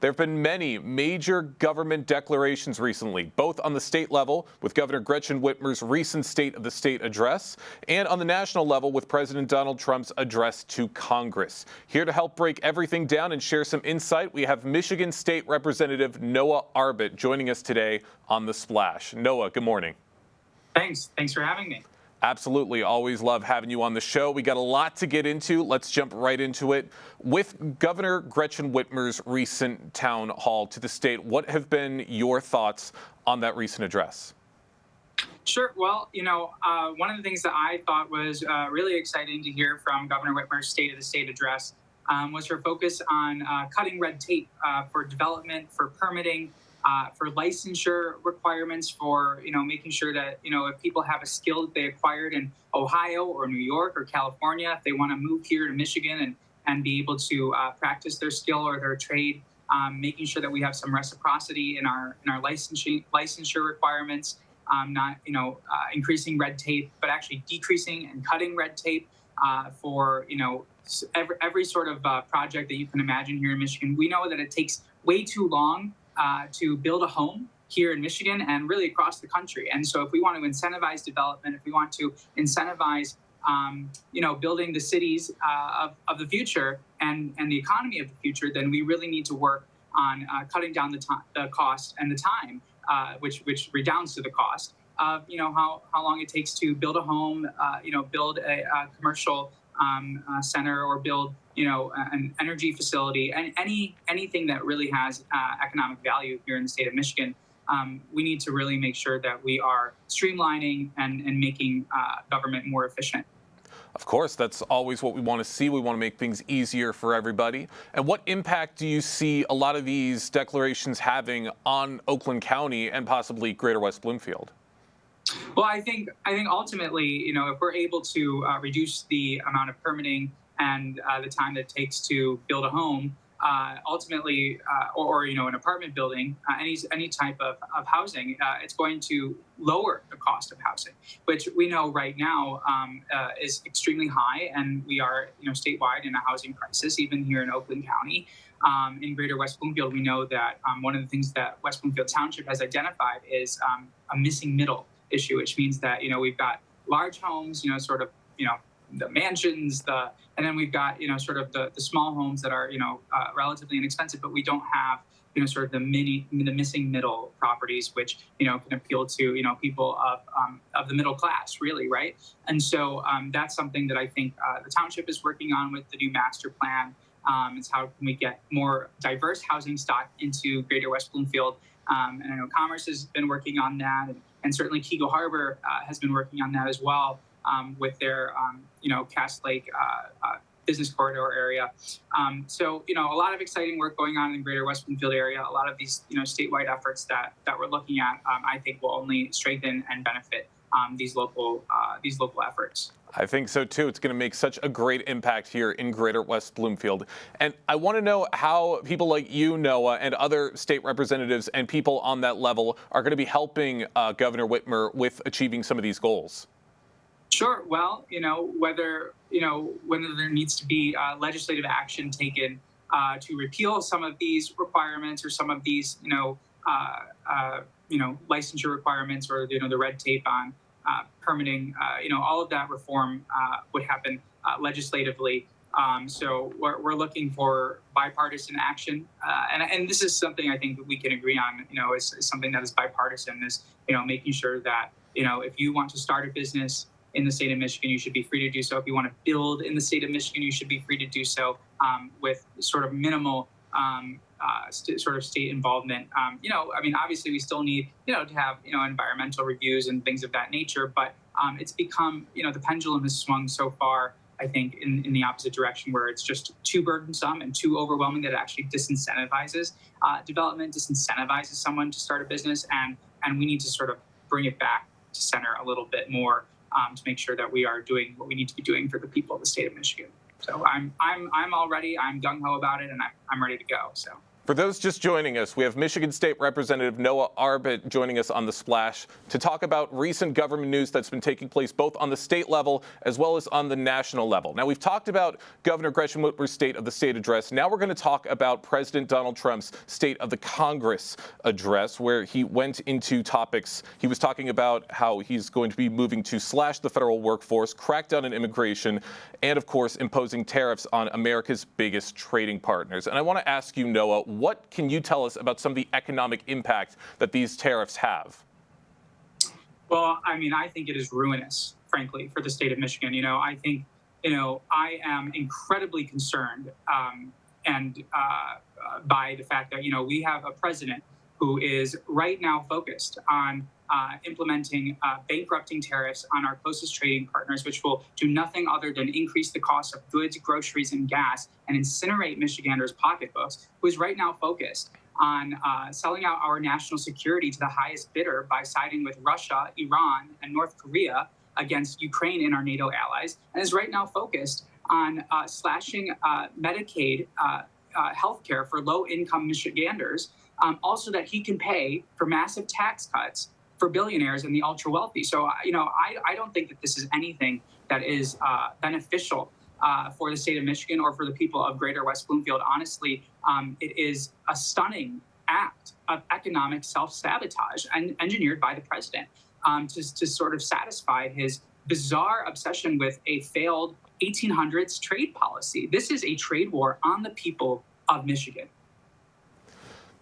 There have been many major government declarations recently, both on the state level with Governor Gretchen Whitmer's recent State of the State address and on the national level with President Donald Trump's address to Congress. Here to help break everything down and share some insight, we have Michigan State Representative Noah Arbit joining us today on The Splash. Noah, good morning. Thanks for having me. Absolutely. Always love having you on the show. We got a lot to get into. Let's jump right into it. With Governor Gretchen Whitmer's recent town hall to the state, what have been your thoughts on that recent address? Sure. Well, one of the things that I thought was really exciting to hear from Governor Whitmer's State of the State address was her focus on cutting red tape for development, for permitting, for licensure requirements, for making sure that if people have a skill that they acquired in Ohio or New York or California, if they want to move here to Michigan and be able to practice their skill or their trade, making sure that we have some reciprocity in our licensure requirements, not increasing red tape, but actually decreasing and cutting red tape for every sort of project that you can imagine here in Michigan. We know that it takes way too long to build a home here in Michigan and really across the country. And so if we want to incentivize development, if we want to incentivize, building the cities of the future and the economy of the future, then we really need to work on cutting down the cost and the time, which redounds to the cost of, how long it takes to build a home, build a commercial center, or build an energy facility, and anything that really has economic value here in the state of Michigan. We need to really make sure that we are streamlining and making government more efficient. Of course, that's always what we want to see. We want to make things easier for everybody. And what impact do you see a lot of these declarations having on Oakland County and possibly Greater West Bloomfield? Well, I think ultimately, if we're able to reduce the amount of permitting and the time that it takes to build a home, ultimately, or an apartment building, any type of housing, it's going to lower the cost of housing, which we know right now is extremely high, and we are statewide in a housing crisis, even here in Oakland County. In Greater West Bloomfield, we know that one of the things that West Bloomfield Township has identified is a missing middle issue, which means that we've got large homes, the mansions, and then we've got sort of the small homes that are relatively inexpensive, but we don't have sort of the missing middle properties, which can appeal to people of the middle class, really, right? And so that's something that I think the township is working on with the new master plan. It's how can we get more diverse housing stock into Greater West Bloomfield. And I know Commerce has been working on that, and certainly Keego Harbor has been working on that as well, with their Cass Lake business corridor area. So a lot of exciting work going on in the Greater West Bloomfield area. A lot of these statewide efforts that we're looking at, I think, will only strengthen and benefit these local efforts. I think so, too. It's going to make such a great impact here in Greater West Bloomfield. And I want to know how people like you, Noah, and other state representatives and people on that level are going to be helping Governor Whitmer with achieving some of these goals. Sure. Well, whether there needs to be legislative action taken to repeal some of these requirements or some of these, licensure requirements, or the red tape on permitting, all of that reform would happen legislatively. So we're looking for bipartisan action, and this is something I think that we can agree on. Is something that is bipartisan. Is making sure that if you want to start a business in the state of Michigan, you should be free to do so. If you want to build in the state of Michigan, you should be free to do so with sort of minimal state involvement. Obviously we still need, to have, environmental reviews and things of that nature, but it's become, the pendulum has swung so far, I think, in the opposite direction, where it's just too burdensome and too overwhelming that it actually disincentivizes development, disincentivizes someone to start a business. And we need to sort of bring it back to center a little bit more to make sure that we are doing what we need to be doing for the people of the state of Michigan. So I'm all ready. I'm gung ho about it, and I'm ready to go. So For those just joining us, we have Michigan State Representative Noah Arbit joining us on The Splash to talk about recent government news that's been taking place both on the state level as well as on the national level. Now, we've talked about Governor Gretchen Whitmer's State of the State address. Now we're going to talk about President Donald Trump's State of the Congress address, where he went into topics. He was talking about how he's going to be moving to slash the federal workforce, crack down on immigration, and, of course, imposing tariffs on America's biggest trading partners. And I want to ask you, Noah, what can you tell us about some of the economic impact that these tariffs have? Well, I mean, I think it is ruinous, frankly, for the state of Michigan. I think, I am incredibly concerned by the fact that, we have a president who is right now focused on implementing bankrupting tariffs on our closest trading partners, which will do nothing other than increase the cost of goods, groceries, and gas and incinerate Michiganders' pocketbooks, who is right now focused on selling out our national security to the highest bidder by siding with Russia, Iran, and North Korea against Ukraine and our NATO allies, and is right now focused on slashing Medicaid health care for low-income Michiganders, also that he can pay for massive tax cuts for billionaires and the ultra wealthy. So, I don't think that this is anything that is beneficial for the state of Michigan or for the people of greater West Bloomfield. Honestly, it is a stunning act of economic self-sabotage and engineered by the president to sort of satisfy his bizarre obsession with a failed 1800s trade policy. This is a trade war on the people of Michigan.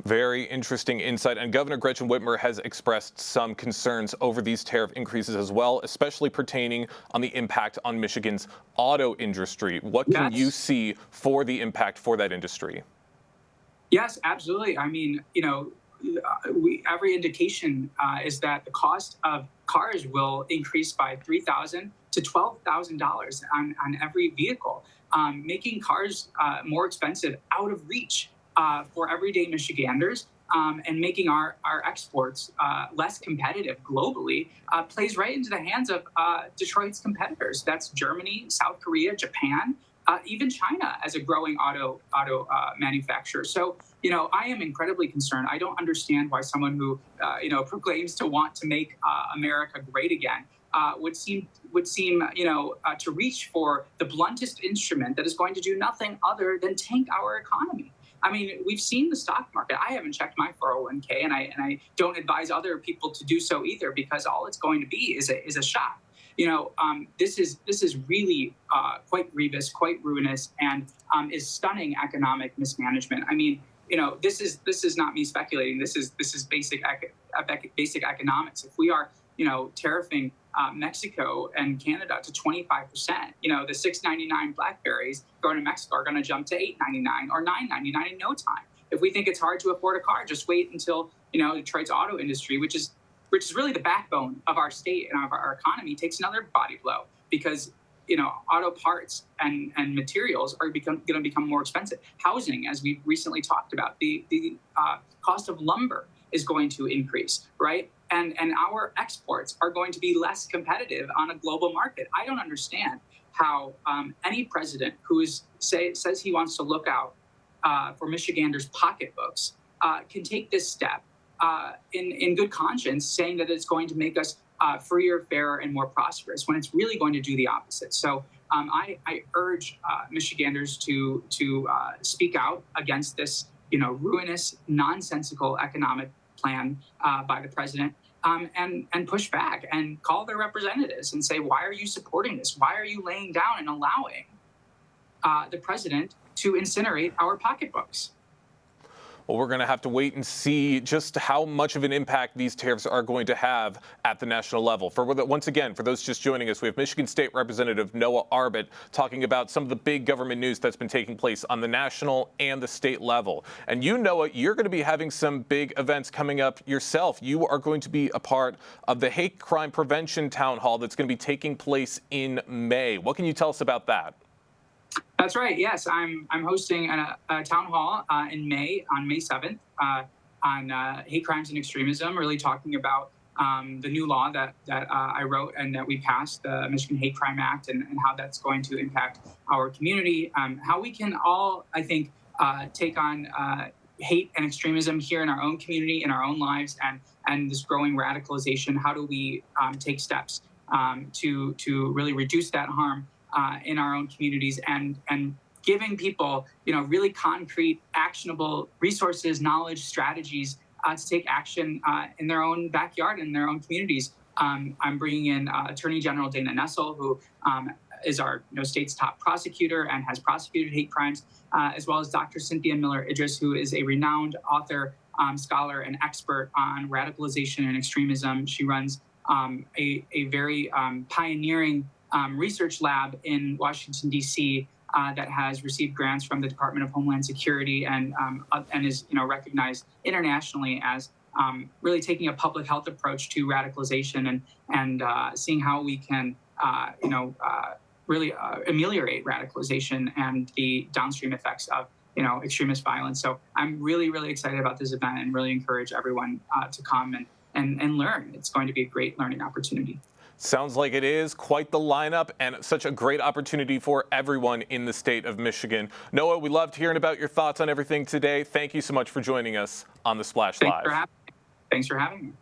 Very interesting insight. And Governor Gretchen Whitmer has expressed some concerns over these tariff increases as well, especially pertaining on the impact on Michigan's auto industry. What can you see for the impact for that industry? Yes, absolutely. I mean, every indication is that the cost of cars will increase by $3,000 to $12,000 on every vehicle, making cars more expensive, out of reach for everyday Michiganders, and making our exports less competitive globally, plays right into the hands of Detroit's competitors. That's Germany, South Korea, Japan, even China as a growing auto manufacturer. So, I am incredibly concerned. I don't understand why someone who, proclaims to want to make America great again would seem to reach for the bluntest instrument that is going to do nothing other than tank our economy. I mean, we've seen the stock market. I haven't checked my 401k, and I don't advise other people to do so either, because all it's going to be is a shock. This is really quite grievous, quite ruinous, and is stunning economic mismanagement. I mean, this is not me speculating. This is basic economics. If we are tariffing Mexico and Canada to 25%, the $6.99 Blackberries going to Mexico are going to jump to $8.99 or $9.99 in no time. If we think it's hard to afford a car, just wait until Detroit's auto industry, which is really the backbone of our state and of our economy, takes another body blow, because auto parts and materials are going to become more expensive. Housing, as we've recently talked about, the cost of lumber is going to increase, right? And our exports are going to be less competitive on a global market. I don't understand how any president who says he wants to look out for Michiganders' pocketbooks can take this step in good conscience, saying that it's going to make us freer, fairer, and more prosperous, when it's really going to do the opposite. So I urge Michiganders to speak out against this ruinous, nonsensical economic plan by the president, and push back and call their representatives and say, why are you supporting this? Why are you laying down and allowing the president to incinerate our pocketbooks? Well, we're going to have to wait and see just how much of an impact these tariffs are going to have at the national level. Once again, for those just joining us, we have Michigan State Representative Noah Arbit talking about some of the big government news that's been taking place on the national and the state level. And Noah, you're going to be having some big events coming up yourself. You are going to be a part of the hate crime prevention town hall that's going to be taking place in May. What can you tell us about that? That's right. Yes, I'm hosting a town hall in May, on May 7th, on hate crimes and extremism, really talking about the new law that I wrote and that we passed, the Michigan Hate Crime Act, and how that's going to impact our community, how we can all, I think, take on hate and extremism here in our own community, in our own lives, and this growing radicalization. How do we take steps to really reduce that harm in our own communities, and giving people, really concrete, actionable resources, knowledge, strategies to take action in their own backyard, in their own communities. I'm bringing in Attorney General Dana Nessel, who is our state's top prosecutor and has prosecuted hate crimes, as well as Dr. Cynthia Miller-Idris, who is a renowned author, scholar, and expert on radicalization and extremism. She runs a very pioneering research lab in Washington, D.C., that has received grants from the Department of Homeland Security and is recognized internationally as really taking a public health approach to radicalization and seeing how we can really ameliorate radicalization and the downstream effects of extremist violence. So I'm really, really excited about this event and really encourage everyone to come and learn. It's going to be a great learning opportunity. Sounds like it is quite the lineup and such a great opportunity for everyone in the state of Michigan. Noah, we loved hearing about your thoughts on everything today. Thank you so much for joining us on The Splash Live. Thanks for having me.